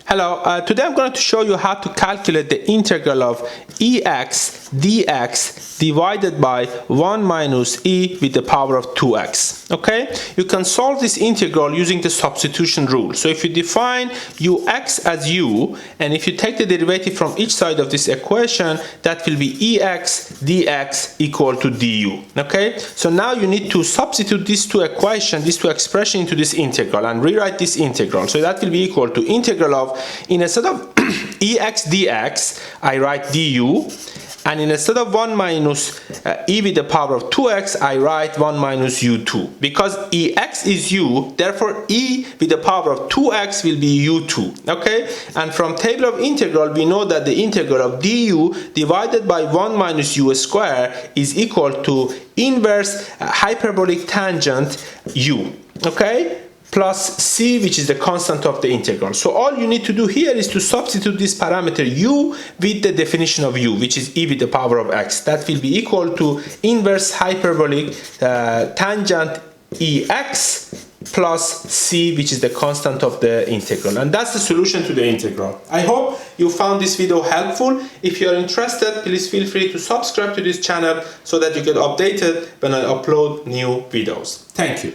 Hello, today I'm going to show you how to calculate the integral of ex dx divided by 1 minus e with the power of 2x. Okay, you can solve this integral using the substitution rule. So if you define ux as u, and if you take the derivative from each side of this equation, that will be ex dx equal to du. Okay, so now you need to substitute these two equations, these two expressions into this integral and rewrite this integral. So that will be equal to integral of, instead of ex dx, I write du, and instead of 1 minus e with the power of 2x, I write 1 minus u2. Because ex is u, therefore e with the power of 2x will be u2. Okay? And from table of integral, we know that the integral of du divided by 1 minus u square is equal to inverse hyperbolic tangent u. Okay? Plus c, which is the constant of the integral. So all you need to do here is to substitute this parameter u with the definition of u, which is e with the power of x. That will be equal to inverse hyperbolic tangent ex plus c, which is the constant of the integral. And that's the solution to the integral. I hope you found this video helpful. If you are interested, please feel free to subscribe to this channel so that you get updated when I upload new videos. Thank you.